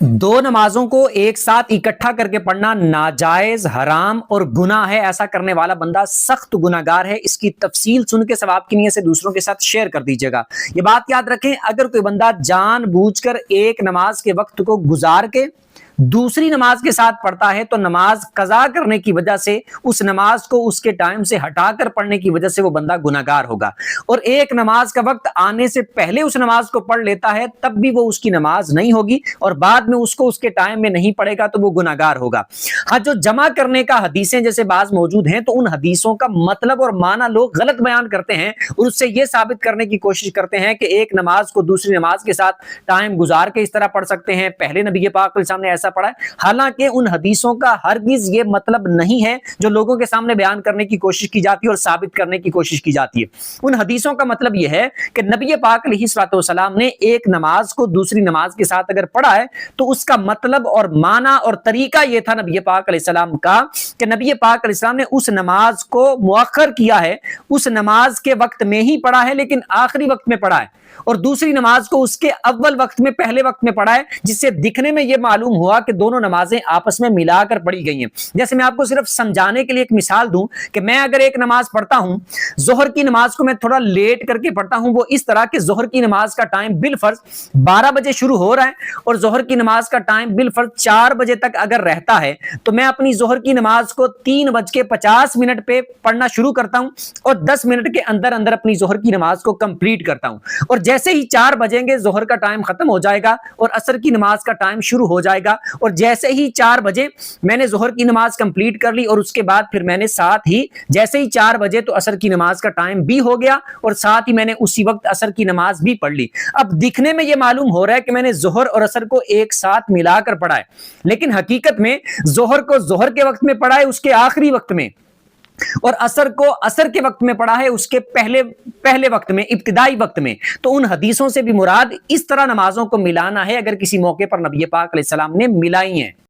दो नमाजों को एक साथ इकट्ठा करके पढ़ना नाजायज, हराम और गुनाह है। ऐसा करने वाला बंदा सख्त गुनाहगार है। इसकी तफसील सुन के सवाब की नीयत से दूसरों के साथ शेयर कर दीजिएगा। ये बात याद रखें, अगर कोई बंदा जानबूझकर एक नमाज के वक्त को गुजार के दूसरी नमाज के साथ पढ़ता है तो नमाज कज़ा करने की वजह से, उस नमाज को उसके टाइम से हटाकर पढ़ने की वजह से वो बंदा गुनाहगार होगा। और एक नमाज का वक्त आने से पहले उस नमाज को पढ़ लेता है तब भी वो उसकी नमाज नहीं होगी, और बाद में उसको उसके टाइम में नहीं पढ़ेगा तो वो गुनाहगार होगा। हाँ, जो जमा करने का हदीसें जैसे बाज मौजूद हैं तो उन हदीसों का मतलब और माना लोग गलत बयान करते हैं और उससे ये साबित करने की कोशिश करते हैं कि एक नमाज को दूसरी नमाज के साथ टाइम गुजार के इस तरह पढ़ सकते हैं, पहले नबी पाक के सामने ऐसा पढ़ा है। हालांकि उन हदीसों का हरगिज ये मतलब नहीं है जो लोगों के सामने बयान करने की कोशिश की जाती है और साबित करने की कोशिश की जाती है। उन हदीसों का मतलब यह है कि नबी पाक अलैहिस्सलाम ने एक नमाज को दूसरी नमाज के साथ अगर पढ़ा है तो उसका मतलब और माना और तरीका यह था नबी पाक अलैहिस्सलाम का कि नबी पाक अलैहिस्सलाम ने उस नमाज को मुअख्खर किया है, उस नमाज के वक्त में ही पढ़ा है लेकिन आखिरी वक्त में पढ़ा है, और दूसरी नमाज को उसके अव्वल वक्त में, पहले वक्त में पढ़ा है, जिससे दिखने में यह मालूम हुआ कि दोनों नमाजें आपस में मिलाकर पढ़ी गई हैं। जैसे मैं आपको सिर्फ समझाने के लिए एक मिसाल दूं कि मैं अगर एक नमाज पढ़ता हूं, जोहर की नमाज को मैं थोड़ा लेट करके पढ़ता हूं, वो इस तरह के जोहर की नमाज का टाइम बिलफर्ज 12 बजे शुरू हो रहा है और जोहर की नमाज का टाइम बिलफर्ज 4 बजे तक अगर रहता है तो मैं अपनी जोहर की नमाज को 3:50 पे पढ़ना शुरू करता हूं और 10 मिनट के अंदर अंदर अपनी जोहर की नमाज को कंप्लीट करता हूं। और जैसे ही 4 बजेंगे जोहर का टाइम खत्म हो जाएगा और असर की नमाज का टाइम शुरू हो जाएगा, और जैसे ही 4 बजे मैंने जोहर की नमाज कंप्लीट कर ली और उसके बाद फिर मैंने साथ ही जैसे ही 4 बजे तो असर की नमाज का टाइम भी हो गया और साथ ही मैंने उसी वक्त असर की नमाज भी पढ़ ली। अब दिखने में यह मालूम हो रहा है कि मैंने जोहर और असर को एक साथ मिलाकर पढ़ा है, लेकिन हकीकत में जोहर को जोहर के वक्त में पढ़ा है उसके आखिरी वक्त में, और असर को असर के वक्त में पढ़ा है उसके पहले वक्त में, इब्तिदाई वक्त में। तो उन हदीसों से भी मुराद इस तरह नमाजों को मिलाना है अगर किसी मौके पर नबी पाक अलैहिस्सलाम ने मिलाई हैं।